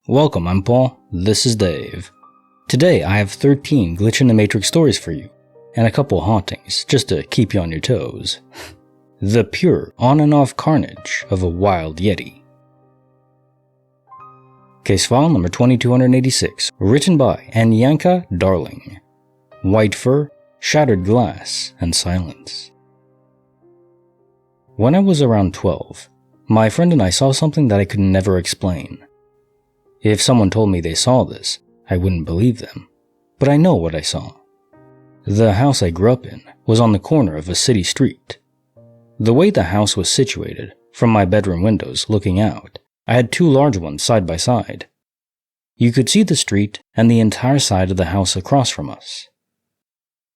Welcome, I'm Paul, this is Dave. Today I have 13 Glitch in the Matrix stories for you, and a couple hauntings, just to keep you on your toes. The pure on and off carnage of a wild Yeti. Case file number 2286, written by Anyanka Darling. White fur, shattered glass, and silence. When I was around 12, my friend and I saw something that I could never explain. If someone told me they saw this, I wouldn't believe them, but I know what I saw. The house I grew up in was on the corner of a city street. The way the house was situated, from my bedroom windows looking out, I had two large ones side by side. You could see the street and the entire side of the house across from us.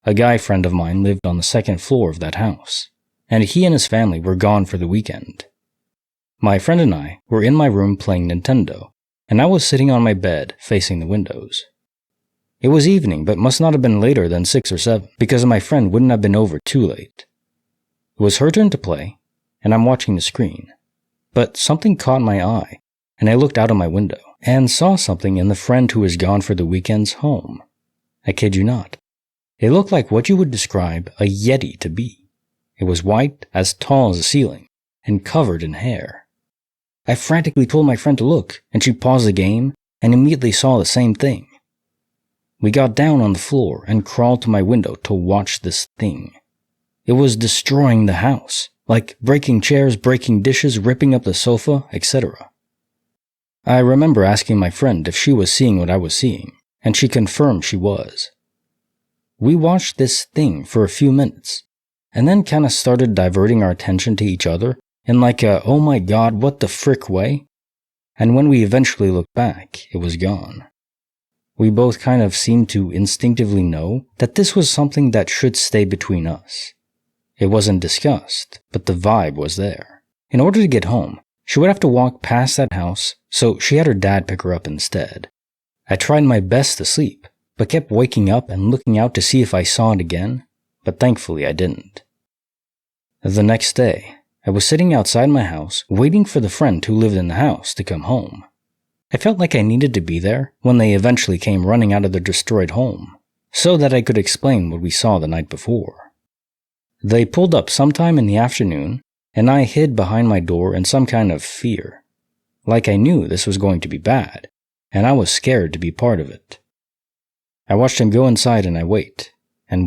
A guy friend of mine lived on the second floor of that house, and he and his family were gone for the weekend. My friend and I were in my room playing Nintendo, and I was sitting on my bed facing the windows. It was evening, but must not have been later than 6 or 7, because my friend wouldn't have been over too late. It was her turn to play, and I'm watching the screen. But something caught my eye, and I looked out of my window, and saw something in the friend who was gone for the weekend's home. I kid you not. It looked like what you would describe a Yeti to be. It was white, as tall as the ceiling, and covered in hair. I frantically told my friend to look, and she paused the game and immediately saw the same thing. We got down on the floor and crawled to my window to watch this thing. It was destroying the house, like breaking chairs, breaking dishes, ripping up the sofa, etc. I remember asking my friend if she was seeing what I was seeing, and she confirmed she was. We watched this thing for a few minutes, and then kinda started diverting our attention to each other in like a oh my god what the frick way, and when we eventually looked back, it was gone. We both kind of seemed to instinctively know that this was something that should stay between us. It wasn't discussed, but the vibe was there. In order to get home, she would have to walk past that house, so she had her dad pick her up instead. I tried my best to sleep, but kept waking up and looking out to see if I saw it again, but thankfully I didn't. The next day, I was sitting outside my house waiting for the friend who lived in the house to come home. I felt like I needed to be there when they eventually came running out of their destroyed home, so that I could explain what we saw the night before. They pulled up sometime in the afternoon, and I hid behind my door in some kind of fear. Like I knew this was going to be bad, and I was scared to be part of it. I watched him go inside and I wait, and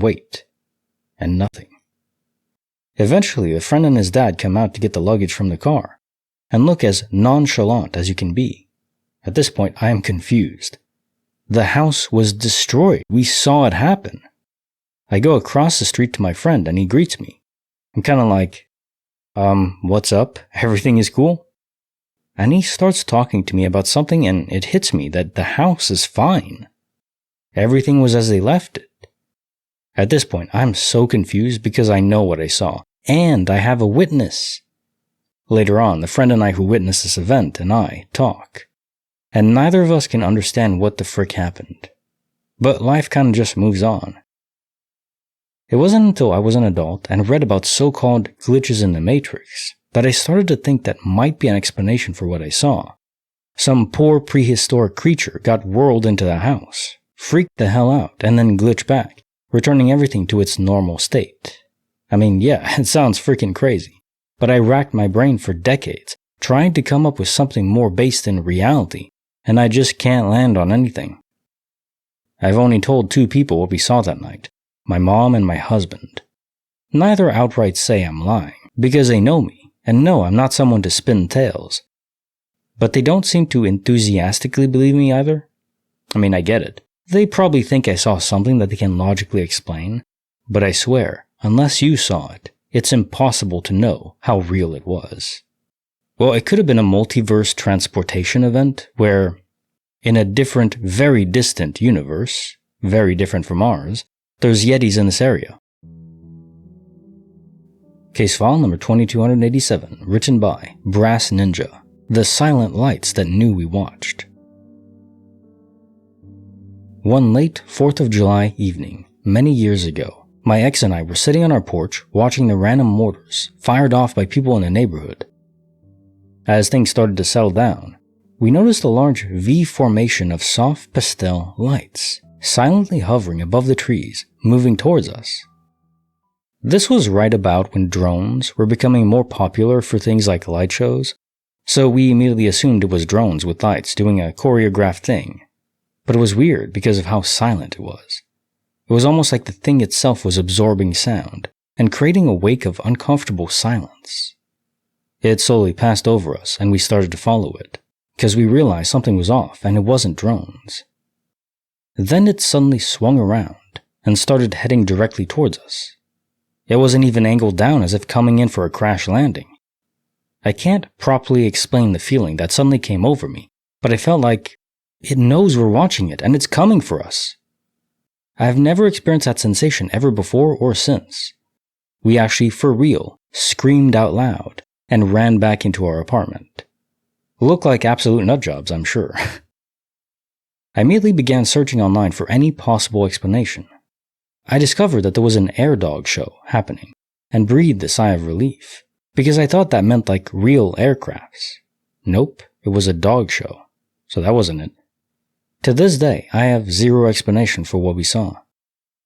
nothing. Eventually, the friend and his dad come out to get the luggage from the car, and look as nonchalant as you can be. At this point, I am confused. The house was destroyed. We saw it happen. I go across the street to my friend and he greets me. I'm kinda like, what's up? Everything is cool? And he starts talking to me about something and it hits me that the house is fine. Everything was as they left it. At this point, I'm so confused because I know what I saw, and I have a witness. Later on, the friend and I who witnessed this event and I talk, and neither of us can understand what the frick happened. But life kinda just moves on. It wasn't until I was an adult and read about so-called glitches in the Matrix that I started to think that might be an explanation for what I saw. Some poor prehistoric creature got whirled into the house, freaked the hell out, and then glitched back, returning everything to its normal state. I mean, yeah, it sounds freaking crazy, but I racked my brain for decades trying to come up with something more based in reality, and I just can't land on anything. I've only told 2 people what we saw that night, my mom and my husband. Neither outright say I'm lying, because they know me, and know I'm not someone to spin tales. But they don't seem to enthusiastically believe me either. I mean, I get it. They probably think I saw something that they can logically explain, but I swear, unless you saw it, it's impossible to know how real it was. Well, it could have been a multiverse transportation event where, in a different, very distant universe, very different from ours, there's Yetis in this area. Case file number 2287, written by Brass Ninja, The Silent Lights That Knew We Watched. One late 4th of July evening, many years ago, my ex and I were sitting on our porch watching the random mortars fired off by people in the neighborhood. As things started to settle down, we noticed a large V formation of soft pastel lights, silently hovering above the trees, moving towards us. This was right about when drones were becoming more popular for things like light shows, so we immediately assumed it was drones with lights doing a choreographed thing. But it was weird because of how silent it was. It was almost like the thing itself was absorbing sound and creating a wake of uncomfortable silence. It slowly passed over us and we started to follow it, because we realized something was off and it wasn't drones. Then it suddenly swung around and started heading directly towards us. It wasn't even angled down as if coming in for a crash landing. I can't properly explain the feeling that suddenly came over me, but I felt like it knows we're watching it and it's coming for us. I have never experienced that sensation ever before or since. We actually, for real, screamed out loud and ran back into our apartment. Looked like absolute nutjobs, I'm sure. I immediately began searching online for any possible explanation. I discovered that there was an air dog show happening and breathed a sigh of relief, because I thought that meant like real aircrafts. Nope, it was a dog show, so that wasn't it. To this day, I have zero explanation for what we saw.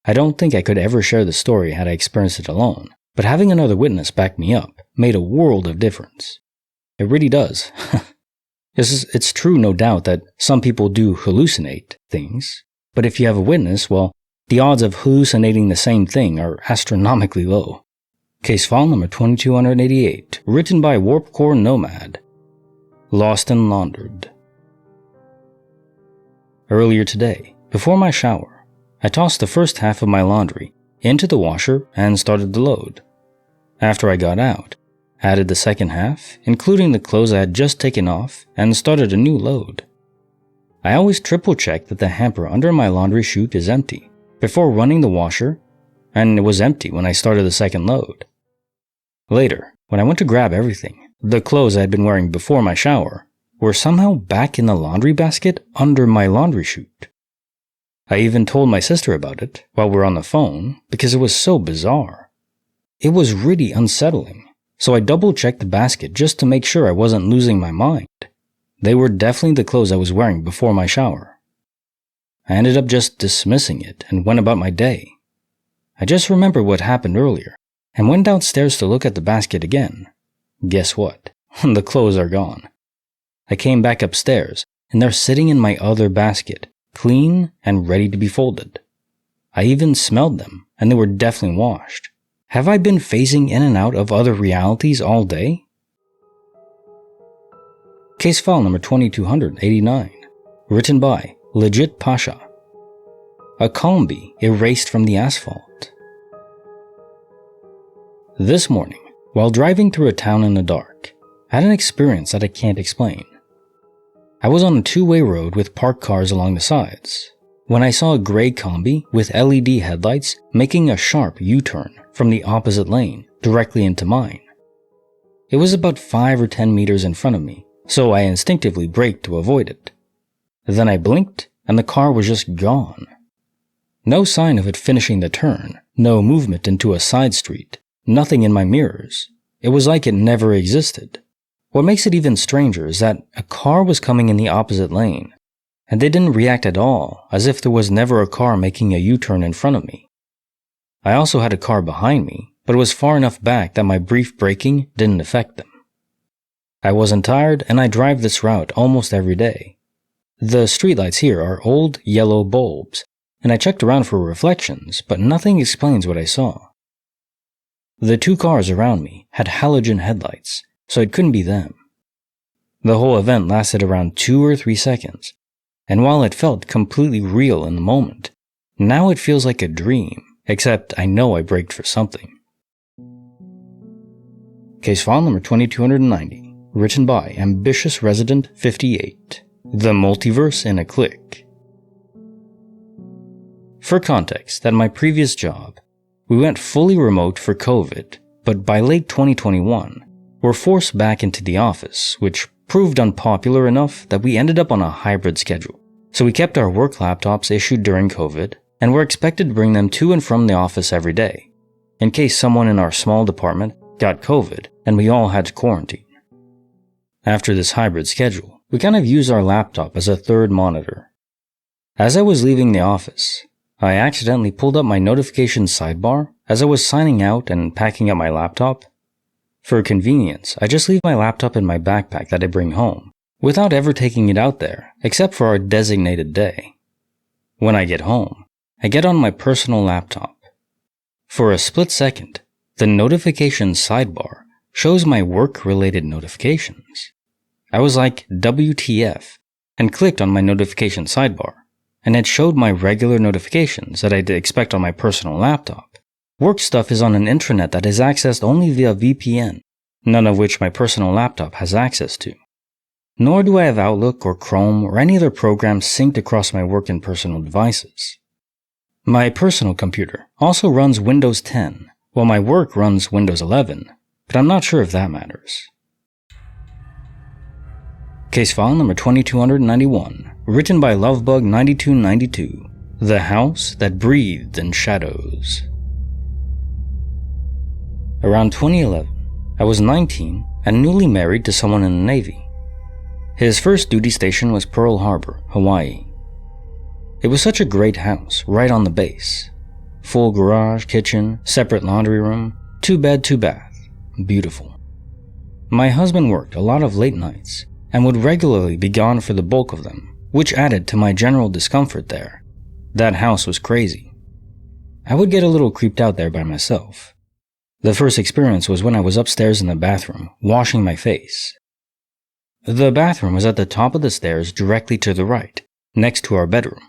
I don't think I could ever share the story had I experienced it alone, but having another witness back me up made a world of difference. It really does. It's true, no doubt, that some people do hallucinate things, but if you have a witness, well, the odds of hallucinating the same thing are astronomically low. Case file number 2288, written by Warpcore Nomad. Lost and Laundered. Earlier today, before my shower, I tossed the first half of my laundry into the washer and started the load. After I got out, added the second half, including the clothes I had just taken off, and started a new load. I always triple check that the hamper under my laundry chute is empty before running the washer, and it was empty when I started the second load. Later, when I went to grab everything, the clothes I had been wearing before my shower were somehow back in the laundry basket under my laundry chute. I even told my sister about it while we were on the phone because it was so bizarre. It was really unsettling, so I double-checked the basket just to make sure I wasn't losing my mind. They were definitely the clothes I was wearing before my shower. I ended up just dismissing it and went about my day. I just remembered what happened earlier and went downstairs to look at the basket again. Guess what? The clothes are gone. I came back upstairs and they're sitting in my other basket, clean and ready to be folded. I even smelled them and they were definitely washed. Have I been phasing in and out of other realities all day? Case file number 2289, written by Legit Pasha. A Combi erased from the asphalt. This morning, while driving through a town in the dark, I had an experience that I can't explain. I was on a two-way road with parked cars along the sides when I saw a gray Combi with LED headlights making a sharp U-turn from the opposite lane directly into mine. It was about 5 or 10 meters in front of me, so I instinctively braked to avoid it. Then I blinked and the car was just gone. No sign of it finishing the turn, no movement into a side street, nothing in my mirrors. It was like it never existed. What makes it even stranger is that a car was coming in the opposite lane, and they didn't react at all, as if there was never a car making a U-turn in front of me. I also had a car behind me, but it was far enough back that my brief braking didn't affect them. I wasn't tired and I drive this route almost every day. The streetlights here are old yellow bulbs, and I checked around for reflections, but nothing explains what I saw. The two cars around me had halogen headlights, so it couldn't be them. The whole event lasted around 2 or 3 seconds, and while it felt completely real in the moment, now it feels like a dream, except I know I braked for something. Case file number 2290, written by Ambitious Resident 58, The Multiverse in a Click. For context, at my previous job, we went fully remote for COVID, but by late 2021, were forced back into the office, which proved unpopular enough that we ended up on a hybrid schedule. So we kept our work laptops issued during COVID, and were expected to bring them to and from the office every day, in case someone in our small department got COVID and we all had to quarantine. After this hybrid schedule, we kind of use our laptop as a third monitor. As I was leaving the office, I accidentally pulled up my notifications sidebar as I was signing out and packing up my laptop. For convenience, I just leave my laptop in my backpack that I bring home, without ever taking it out there, except for our designated day. When I get home, I get on my personal laptop. For a split second, the notifications sidebar shows my work-related notifications. I was like, WTF, and clicked on my notification sidebar, and it showed my regular notifications that I'd expect on my personal laptop. Work stuff is on an intranet that is accessed only via VPN, none of which my personal laptop has access to. Nor do I have Outlook or Chrome or any other programs synced across my work and personal devices. My personal computer also runs Windows 10, while my work runs Windows 11, but I'm not sure if that matters. Case file number 2291, written by Lovebug9292, The House That Breathed in Shadows. Around 2011, I was 19 and newly married to someone in the Navy. His first duty station was Pearl Harbor, Hawaii. It was such a great house, right on the base. Full garage, kitchen, separate laundry room, 2 bed, 2 bath. Beautiful. My husband worked a lot of late nights and would regularly be gone for the bulk of them, which added to my general discomfort there. That house was crazy. I would get a little creeped out there by myself. The first experience was when I was upstairs in the bathroom, washing my face. The bathroom was at the top of the stairs directly to the right, next to our bedroom.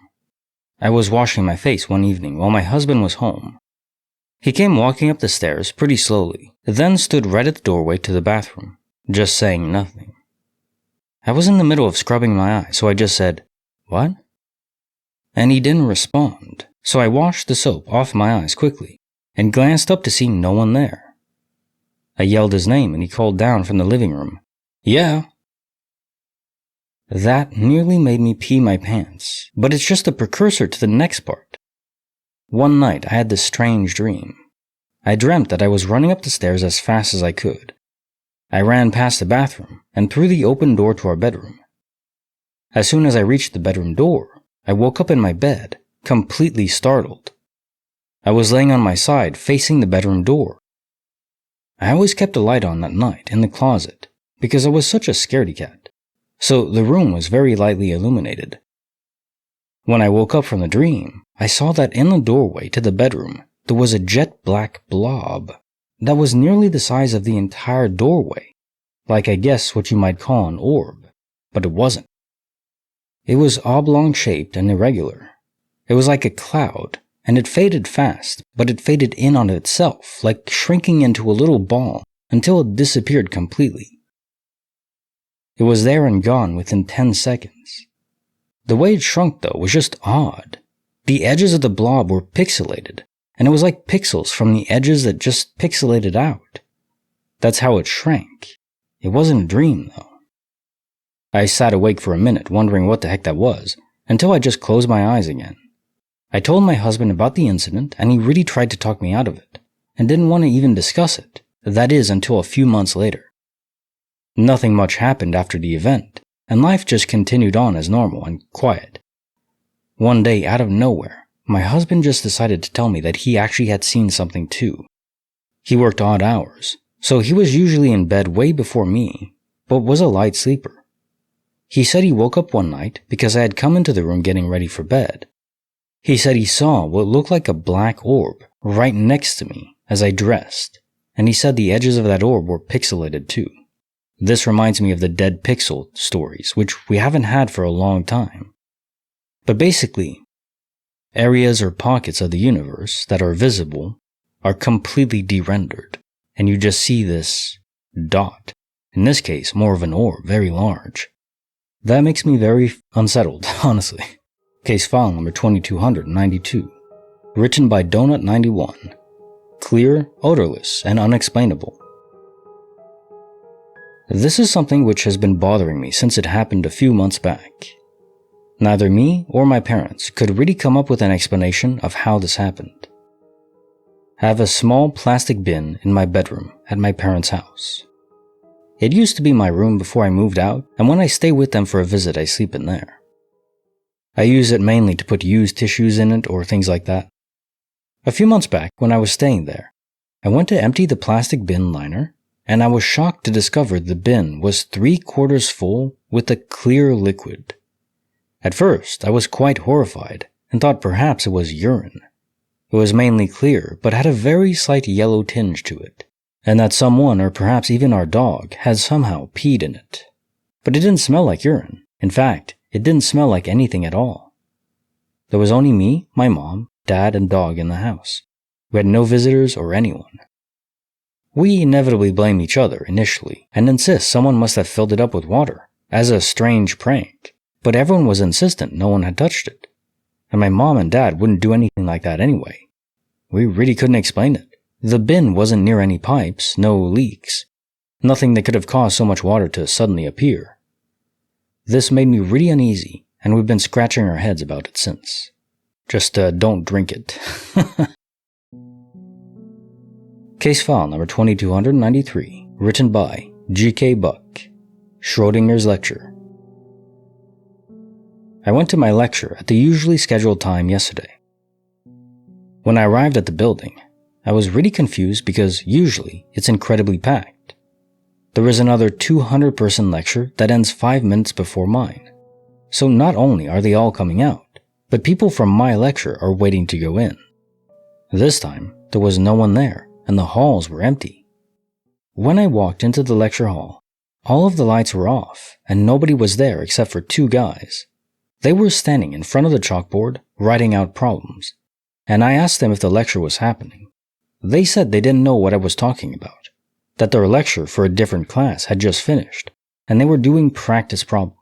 I was washing my face one evening while my husband was home. He came walking up the stairs pretty slowly, then stood right at the doorway to the bathroom, just saying nothing. I was in the middle of scrubbing my eye, so I just said, "What?" And he didn't respond, so I washed the soap off my eyes quickly and glanced up to see no one there. I yelled his name and he called down from the living room, "Yeah." That nearly made me pee my pants, but it's just a precursor to the next part. One night I had this strange dream. I dreamt that I was running up the stairs as fast as I could. I ran past the bathroom and through the open door to our bedroom. As soon as I reached the bedroom door, I woke up in my bed, completely startled. I was laying on my side facing the bedroom door. I always kept a light on that night in the closet because I was such a scaredy cat, so the room was very lightly illuminated. When I woke up from the dream, I saw that in the doorway to the bedroom there was a jet black blob that was nearly the size of the entire doorway, like I guess what you might call an orb, but it wasn't. It was oblong-shaped and irregular. It was like a cloud, and it faded fast, but it faded in on itself, like shrinking into a little ball until it disappeared completely. It was there and gone within 10 seconds. The way it shrunk, though, was just odd. The edges of the blob were pixelated, and it was like pixels from the edges that just pixelated out. That's how it shrank. It wasn't a dream, though. I sat awake for a minute wondering what the heck that was, until I just closed my eyes again. I told my husband about the incident, and he really tried to talk me out of it, and didn't want to even discuss it. That is, until a few months later. Nothing much happened after the event, and life just continued on as normal and quiet. One day, out of nowhere, my husband just decided to tell me that he actually had seen something too. He worked odd hours, so he was usually in bed way before me, but was a light sleeper. He said he woke up one night because I had come into the room getting ready for bed. He said he saw what looked like a black orb right next to me as I dressed, and he said the edges of that orb were pixelated too. This reminds me of the dead pixel stories, which we haven't had for a long time. But basically, areas or pockets of the universe that are visible are completely de-rendered, and you just see this dot, in this case more of an orb, very large. That makes me very unsettled, honestly. Case file number 2292, written by Donut91, clear, odorless, and unexplainable. This is something which has been bothering me since it happened a few months back. Neither me or my parents could really come up with an explanation of how this happened. I have a small plastic bin in my bedroom at my parents' house. It used to be my room before I moved out, and when I stay with them for a visit, I sleep in there. I use it mainly to put used tissues in it or things like that. A few months back, when I was staying there, I went to empty the plastic bin liner, and I was shocked to discover the bin was 3/4 full with a clear liquid. At first, I was quite horrified and thought perhaps it was urine. It was mainly clear, but had a very slight yellow tinge to it, and that someone, or perhaps even our dog, had somehow peed in it. But it didn't smell like urine. In fact, it didn't smell like anything at all. There was only me, my mom, dad, and dog in the house. We had no visitors or anyone. We inevitably blame each other initially, and insist someone must have filled it up with water, as a strange prank, but everyone was insistent no one had touched it. And my mom and dad wouldn't do anything like that anyway. We really couldn't explain it. The bin wasn't near any pipes, no leaks, nothing that could have caused so much water to suddenly appear. This made me really uneasy, and we've been scratching our heads about it since. Just don't drink it. Case file number 2293, written by G.K. Buck, Schrödinger's lecture. I went to my lecture at the usually scheduled time yesterday. When I arrived at the building, I was really confused because usually it's incredibly packed. There is another 200-person lecture that ends 5 minutes before mine. So not only are they all coming out, but people from my lecture are waiting to go in. This time, there was no one there, and the halls were empty. When I walked into the lecture hall, all of the lights were off, and nobody was there except for 2 guys. They were standing in front of the chalkboard, writing out problems, and I asked them if the lecture was happening. They said they didn't know what I was talking about, that their lecture for a different class had just finished, and they were doing practice problems.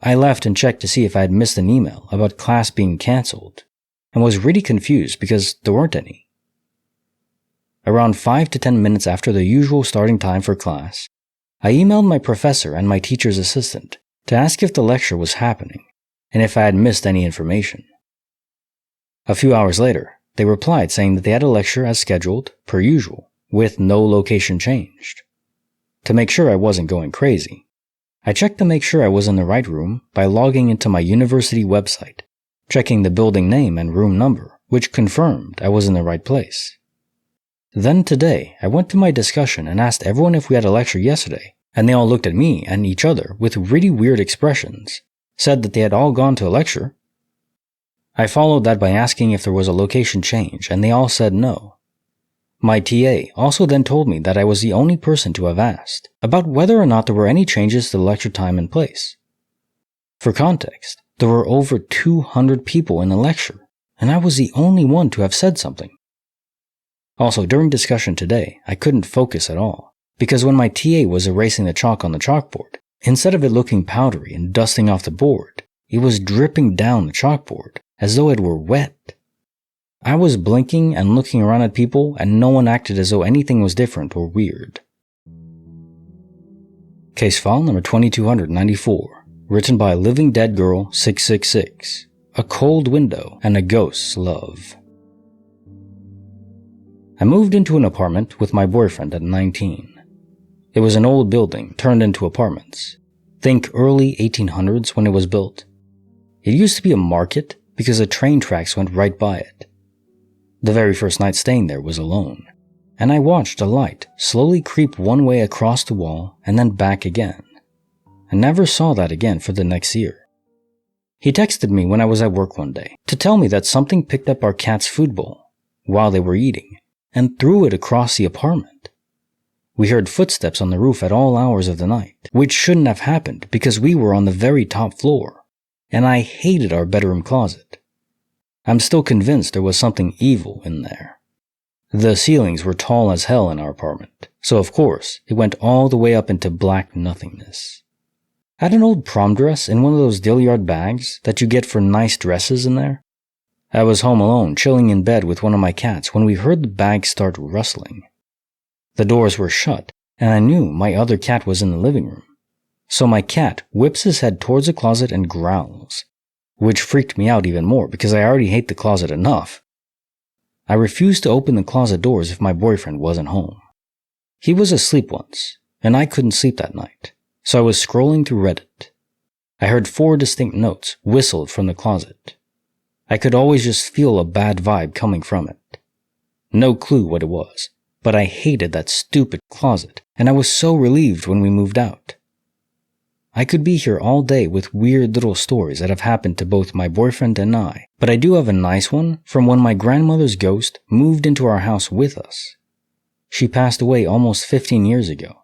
I left and checked to see if I had missed an email about class being cancelled, and was really confused because there weren't any. Around 5 to 10 minutes after the usual starting time for class, I emailed my professor and my teacher's assistant to ask if the lecture was happening, and if I had missed any information. A few hours later, they replied saying that they had a lecture as scheduled, per usual, with no location changed. To make sure I wasn't going crazy, I checked to make sure I was in the right room by logging into my university website, checking the building name and room number, which confirmed I was in the right place. Then today, I went to my discussion and asked everyone if we had a lecture yesterday, and they all looked at me and each other with really weird expressions, said that they had all gone to a lecture. I followed that by asking if there was a location change, and they all said no. My TA also then told me that I was the only person to have asked about whether or not there were any changes to the lecture time and place. For context, there were over 200 people in the lecture, and I was the only one to have said something. Also, during discussion today, I couldn't focus at all, because when my TA was erasing the chalk on the chalkboard, instead of it looking powdery and dusting off the board, it was dripping down the chalkboard as though it were wet. I was blinking and looking around at people, and no one acted as though anything was different or weird. Case file number 2294, written by Living Dead Girl 666, A Cold Window and a Ghost's Love. I moved into an apartment with my boyfriend at 19. It was an old building turned into apartments. Think early 1800s when it was built. It used to be a market because the train tracks went right by it. The very first night staying there was alone, and I watched a light slowly creep one way across the wall and then back again. I never saw that again for the next year. He texted me when I was at work one day to tell me that something picked up our cat's food bowl while they were eating and threw it across the apartment. We heard footsteps on the roof at all hours of the night, which shouldn't have happened because we were on the very top floor, and I hated our bedroom closet. I'm still convinced there was something evil in there. The ceilings were tall as hell in our apartment, so of course it went all the way up into black nothingness. I had an old prom dress in one of those Dilliard bags that you get for nice dresses in there. I was home alone, chilling in bed with one of my cats when we heard the bag start rustling. The doors were shut, and I knew my other cat was in the living room. So my cat whips his head towards the closet and growls, which freaked me out even more because I already hate the closet enough. I refused to open the closet doors if my boyfriend wasn't home. He was asleep once, and I couldn't sleep that night, so I was scrolling through Reddit. I heard 4 distinct notes whistled from the closet. I could always just feel a bad vibe coming from it. No clue what it was, but I hated that stupid closet, and I was so relieved when we moved out. I could be here all day with weird little stories that have happened to both my boyfriend and I, but I do have a nice one from when my grandmother's ghost moved into our house with us. She passed away almost 15 years ago,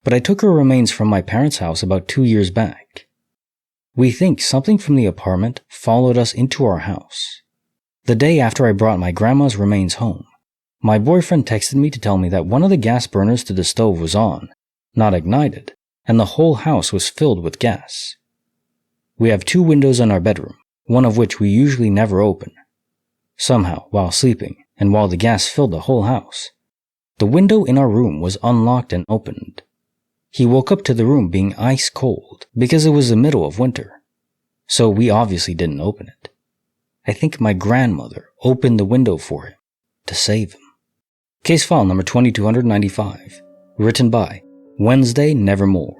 but I took her remains from my parents' house about 2 years back. We think something from the apartment followed us into our house. The day after I brought my grandma's remains home, my boyfriend texted me to tell me that one of the gas burners to the stove was on, not ignited, and the whole house was filled with gas. We have 2 windows in our bedroom, one of which we usually never open. Somehow, while sleeping, and while the gas filled the whole house, the window in our room was unlocked and opened. He woke up to the room being ice cold because it was the middle of winter, so we obviously didn't open it. I think my grandmother opened the window for him to save him. Case file number 2295, written by Wednesday Nevermore.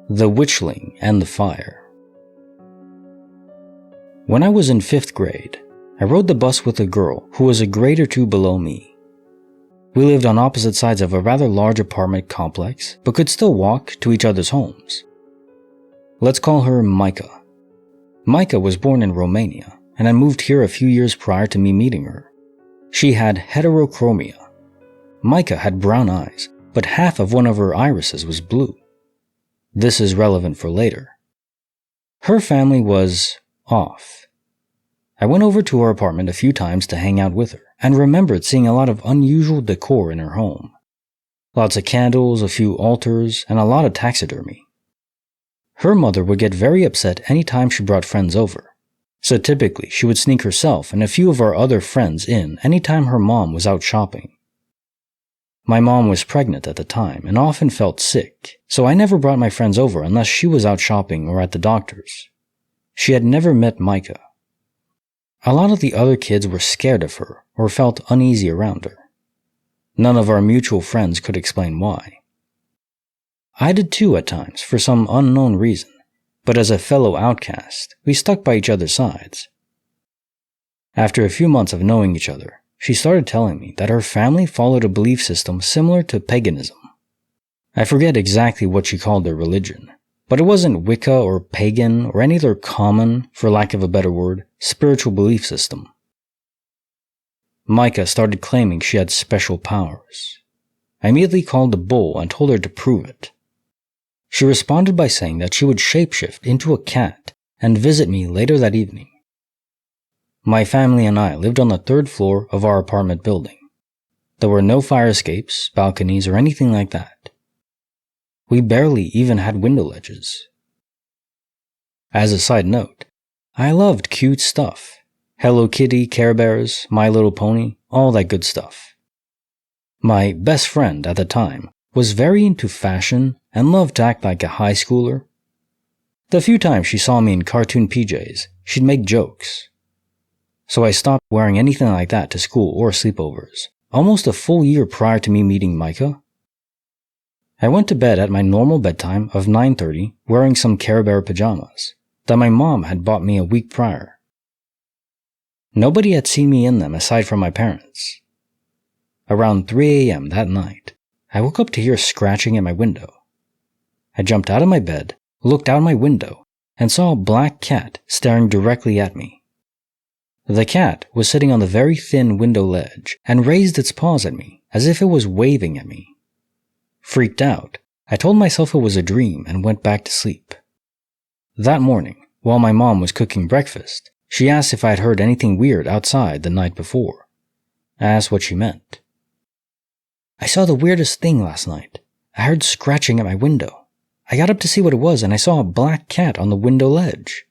The Witchling and the Fire. When I was in 5th grade, I rode the bus with a girl who was a grade or 2 below me. We lived on opposite sides of a rather large apartment complex, but could still walk to each other's homes. Let's call her Micah. Micah was born in Romania and had moved here a few years prior to me meeting her. She had heterochromia. Micah had brown eyes, but half of one of her irises was blue. This is relevant for later. Her family was off. I went over to her apartment a few times to hang out with her, and remembered seeing a lot of unusual decor in her home. Lots of candles, a few altars, and a lot of taxidermy. Her mother would get very upset anytime she brought friends over, so typically she would sneak herself and a few of our other friends in anytime her mom was out shopping. My mom was pregnant at the time and often felt sick, so I never brought my friends over unless she was out shopping or at the doctor's. She had never met Micah. A lot of the other kids were scared of her or felt uneasy around her. None of our mutual friends could explain why. I did too at times for some unknown reason, but as a fellow outcast, we stuck by each other's sides. After a few months of knowing each other, she started telling me that her family followed a belief system similar to paganism. I forget exactly what she called their religion, but it wasn't Wicca or pagan or any other common, for lack of a better word, spiritual belief system. Micah started claiming she had special powers. I immediately called the bull and told her to prove it. She responded by saying that she would shapeshift into a cat and visit me later that evening. My family and I lived on the 3rd floor of our apartment building. There were no fire escapes, balconies, or anything like that. We barely even had window ledges. As a side note, I loved cute stuff. Hello Kitty, Care Bears, My Little Pony, all that good stuff. My best friend at the time was very into fashion and loved to act like a high schooler. The few times she saw me in cartoon PJs, she'd make jokes. So I stopped wearing anything like that to school or sleepovers, almost a full year prior to me meeting Micah. I went to bed at my normal bedtime of 9:30 wearing some Care Bear pajamas that my mom had bought me a week prior. Nobody had seen me in them aside from my parents. Around 3 a.m. that night, I woke up to hear scratching at my window. I jumped out of my bed, looked out my window, and saw a black cat staring directly at me. The cat was sitting on the very thin window ledge and raised its paws at me as if it was waving at me. Freaked out, I told myself it was a dream and went back to sleep. That morning, while my mom was cooking breakfast, she asked if I had heard anything weird outside the night before. I asked what she meant. I saw the weirdest thing last night. I heard scratching at my window. I got up to see what it was and I saw a black cat on the window ledge.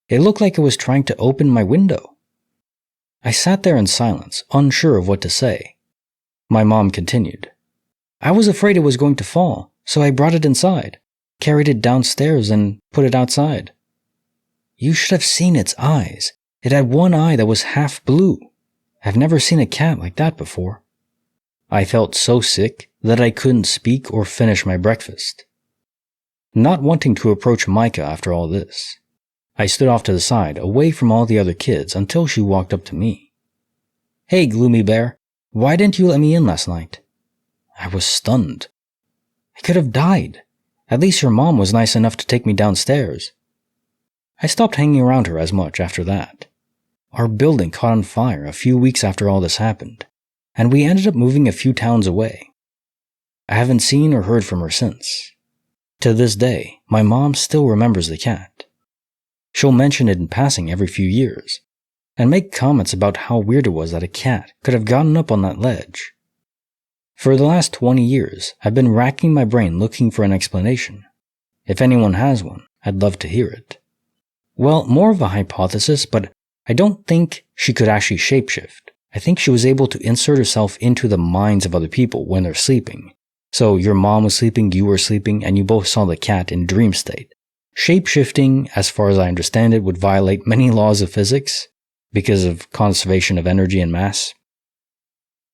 It looked like it was trying to open my window. I sat there in silence, unsure of what to say. My mom continued. I was afraid it was going to fall, so I brought it inside, carried it downstairs and put it outside. You should have seen its eyes. It had one eye that was half blue. I've never seen a cat like that before. I felt so sick that I couldn't speak or finish my breakfast. Not wanting to approach Micah after all this, I stood off to the side, away from all the other kids, until she walked up to me. "Hey, Gloomy Bear, why didn't you let me in last night?" I was stunned. I could have died. At least your mom was nice enough to take me downstairs. I stopped hanging around her as much after that. Our building caught on fire a few weeks after all this happened, and we ended up moving a few towns away. I haven't seen or heard from her since. To this day, my mom still remembers the cat. She'll mention it in passing every few years, and make comments about how weird it was that a cat could have gotten up on that ledge. For the last 20 years, I've been racking my brain looking for an explanation. If anyone has one, I'd love to hear it. Well, more of a hypothesis, but I don't think she could actually shapeshift. I think she was able to insert herself into the minds of other people when they're sleeping. So your mom was sleeping, you were sleeping, and you both saw the cat in dream state. Shapeshifting, as far as I understand it, would violate many laws of physics because of conservation of energy and mass.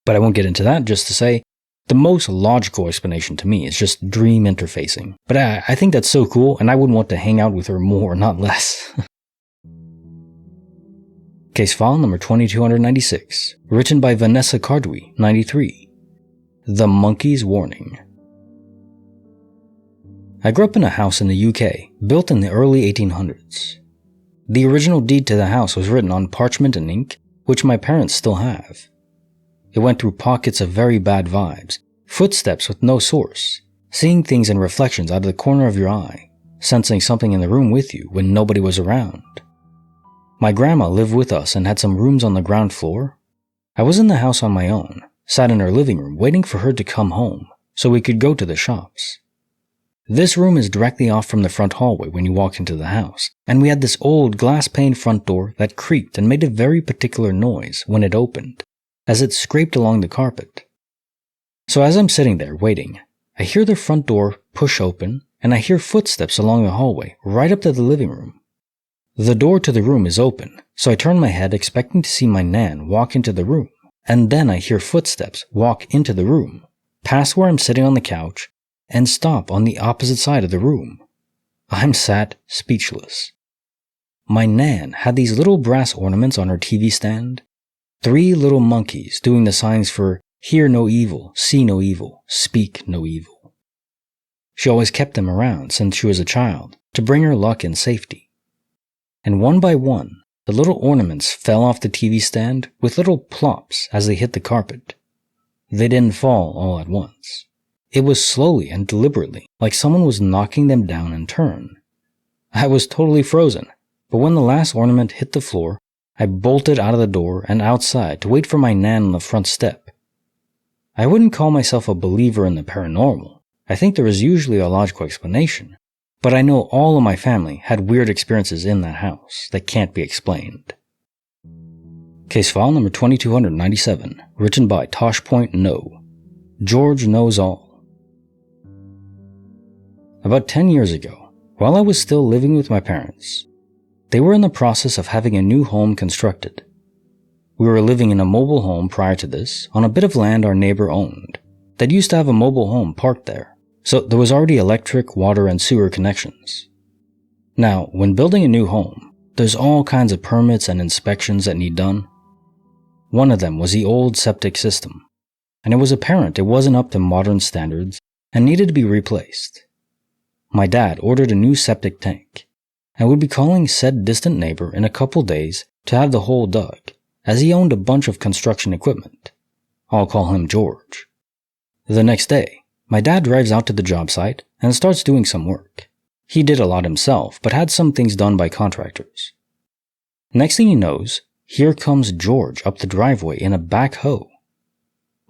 But I won't get into that, just to say, the most logical explanation to me is just dream interfacing. But I think that's so cool, and I would want to hang out with her more, not less. Case file number 2296, written by Vanessa Cardui, 93. The Monkey's Warning. I grew up in a house in the UK, built in the early 1800s. The original deed to the house was written on parchment and ink, which my parents still have. It went through pockets of very bad vibes, footsteps with no source, seeing things in reflections out of the corner of your eye, sensing something in the room with you when nobody was around. My grandma lived with us and had some rooms on the ground floor. I was in the house on my own, sat in her living room waiting for her to come home so we could go to the shops. This room is directly off from the front hallway when you walk into the house, and we had this old glass-paned front door that creaked and made a very particular noise when it opened, as it scraped along the carpet. So as I'm sitting there waiting, I hear the front door push open, and I hear footsteps along the hallway right up to the living room. The door to the room is open, so I turn my head expecting to see my nan walk into the room, and then I hear footsteps walk into the room, past where I'm sitting on the couch, and stop on the opposite side of the room. I'm sat speechless. My nan had these little brass ornaments on her TV stand, 3 little monkeys doing the signs for hear no evil, see no evil, speak no evil. She always kept them around since she was a child to bring her luck and safety. And one by one, the little ornaments fell off the TV stand with little plops as they hit the carpet. They didn't fall all at once. It was slowly and deliberately, like someone was knocking them down in turn. I was totally frozen, but when the last ornament hit the floor, I bolted out of the door and outside to wait for my nan on the front step. I wouldn't call myself a believer in the paranormal. I think there is usually a logical explanation, but I know all of my family had weird experiences in that house that can't be explained. Case file number 2297, written by Toshpoint No. George Knows All. About 10 years ago, while I was still living with my parents, they were in the process of having a new home constructed. We were living in a mobile home prior to this on a bit of land our neighbor owned that used to have a mobile home parked there, so there was already electric, water, and sewer connections. Now, when building a new home, there's all kinds of permits and inspections that need done. One of them was the old septic system, and it was apparent it wasn't up to modern standards and needed to be replaced. My dad ordered a new septic tank, and would be calling said distant neighbor in a couple days to have the hole dug, as he owned a bunch of construction equipment. I'll call him George. The next day, my dad drives out to the job site and starts doing some work. He did a lot himself, but had some things done by contractors. Next thing he knows, here comes George up the driveway in a backhoe.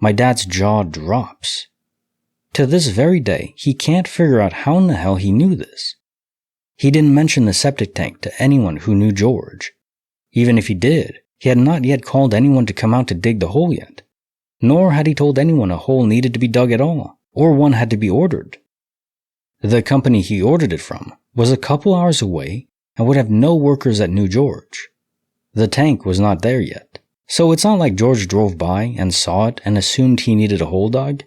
My dad's jaw drops. To this very day, he can't figure out how in the hell he knew this. He didn't mention the septic tank to anyone who knew George. Even if he did, he had not yet called anyone to come out to dig the hole yet. Nor had he told anyone a hole needed to be dug at all, or one had to be ordered. The company he ordered it from was a couple hours away and would have no workers that knew George. The tank was not there yet, So it's not like George drove by and saw it and assumed he needed a hold dog.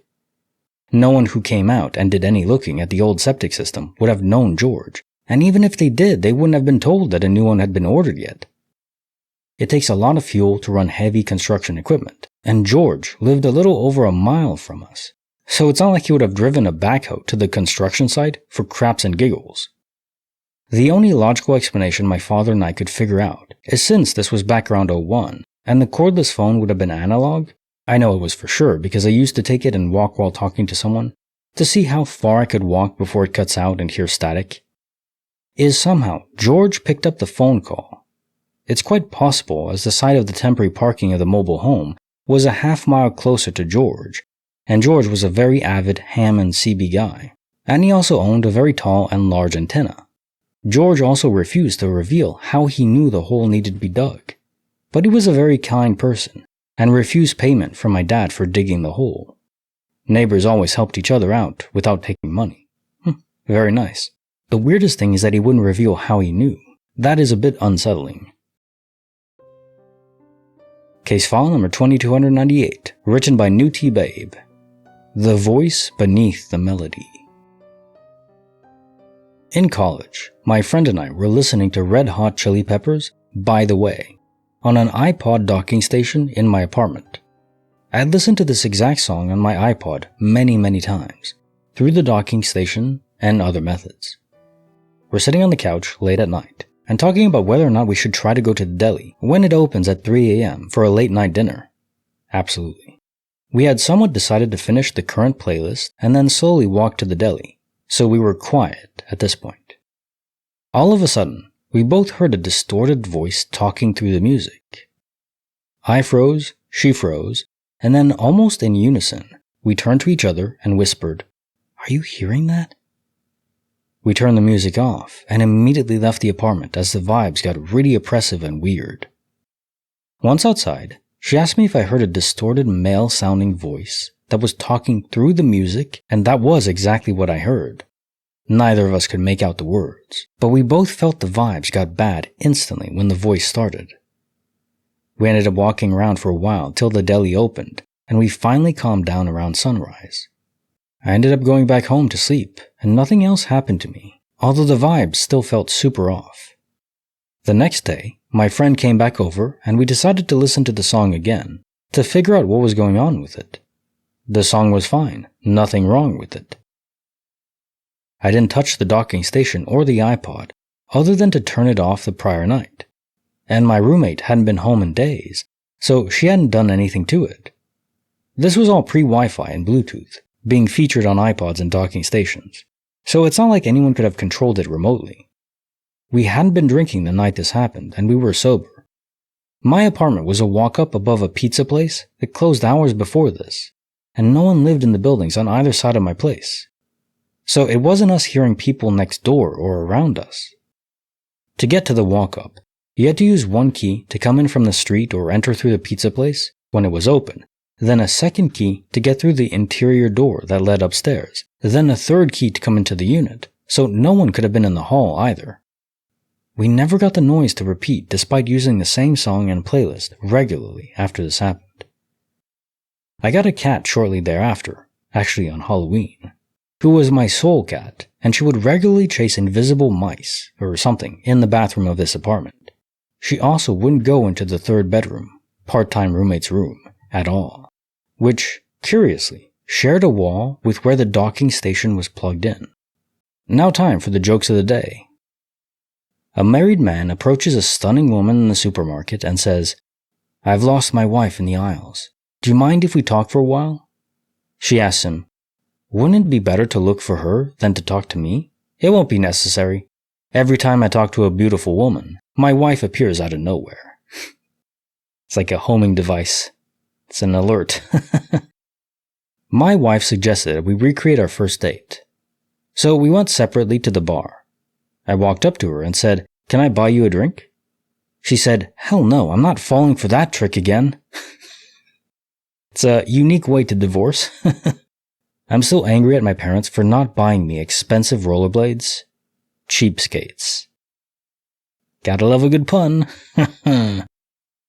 No one who came out and did any looking at the old septic system would have known George, and even if they did, they wouldn't have been told that a new one had been ordered yet. It takes a lot of fuel to run heavy construction equipment, and George lived a little over a mile from us, so it's not like he would have driven a backhoe to the construction site for craps and giggles. The only logical explanation my father and I could figure out is since this was back around '01, and the cordless phone would have been analog, I know it was for sure because I used to take it and walk while talking to someone, to see how far I could walk before it cuts out and hear static, is somehow George picked up the phone call. It's quite possible as the site of the temporary parking of the mobile home was a half-mile closer to George, and George was a very avid ham and CB guy, and he also owned a very tall and large antenna. George also refused to reveal how he knew the hole needed to be dug, but he was a very kind person, and refused payment from my dad for digging the hole. Neighbors always helped each other out without taking money. Very nice. The weirdest thing is that he wouldn't reveal how he knew. That is a bit unsettling. Case file number 2298, written by New T Babe. The Voice Beneath the Melody. In college, my friend and I were listening to Red Hot Chili Peppers, By the Way, on an iPod docking station in my apartment. I had listened to this exact song on my iPod many times, through the docking station and other methods. We're sitting on the couch late at night, and talking about whether or not we should try to go to the deli when it opens at 3 a.m. for a late night dinner. Absolutely. We had somewhat decided to finish the current playlist and then slowly walk to the deli, so we were quiet at this point. All of a sudden, we both heard a distorted voice talking through the music. I froze, she froze, and then almost in unison, we turned to each other and whispered, "Are you hearing that?" We turned the music off and immediately left the apartment as the vibes got really oppressive and weird. Once outside, she asked me if I heard a distorted male-sounding voice that was talking through the music, and that was exactly what I heard. Neither of us could make out the words, but we both felt the vibes got bad instantly when the voice started. We ended up walking around for a while till the deli opened, and we finally calmed down around sunrise. I ended up going back home to sleep, and nothing else happened to me, although the vibes still felt super off. The next day, my friend came back over and we decided to listen to the song again, to figure out what was going on with it. The song was fine, nothing wrong with it. I didn't touch the docking station or the iPod, other than to turn it off the prior night, and my roommate hadn't been home in days, so she hadn't done anything to it. This was all pre-Wi-Fi and Bluetooth, being featured on iPods and docking stations, so it's not like anyone could have controlled it remotely. We hadn't been drinking the night this happened, and we were sober. My apartment was a walk-up above a pizza place that closed hours before this, and no one lived in the buildings on either side of my place. So it wasn't us hearing people next door or around us. To get to the walk-up, you had to use one key to come in from the street or enter through the pizza place when it was open, then a second key to get through the interior door that led upstairs, then a third key to come into the unit, so no one could have been in the hall either. We never got the noise to repeat despite using the same song and playlist regularly after this happened. I got a cat shortly thereafter, actually on Halloween, who was my soul cat, and she would regularly chase invisible mice or something in the bathroom of this apartment. She also wouldn't go into the third bedroom, part-time roommate's room, at all, which, curiously, shared a wall with where the docking station was plugged in. Now time for the jokes of the day. A married man approaches a stunning woman in the supermarket and says, "I've lost my wife in the aisles. Do you mind if we talk for a while?" She asks him, "Wouldn't it be better to look for her than to talk to me?" "It won't be necessary. Every time I talk to a beautiful woman, my wife appears out of nowhere." It's like a homing device. It's an alert. My wife suggested that we recreate our first date. So we went separately to the bar. I walked up to her and said, "Can I buy you a drink?" She said, "Hell no, I'm not falling for that trick again." It's a unique way to divorce. I'm still angry at my parents for not buying me expensive rollerblades. Cheapskates. Gotta love a good pun.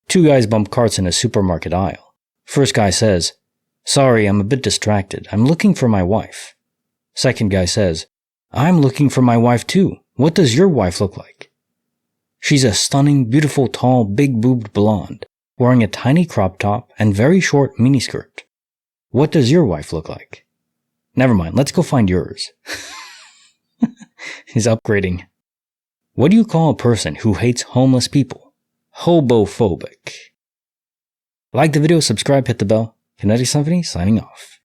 Two guys bump carts in a supermarket aisle. First guy says, "Sorry, I'm a bit distracted. I'm looking for my wife." Second guy says, "I'm looking for my wife too. What does your wife look like?" "She's a stunning, beautiful, tall, big-boobed blonde, wearing a tiny crop top and very short miniskirt. What does your wife look like?" "Never mind, let's go find yours." He's upgrading. What do you call a person who hates homeless people? Hobophobic. Like the video, subscribe, hit the bell. Kinetic Symphony signing off.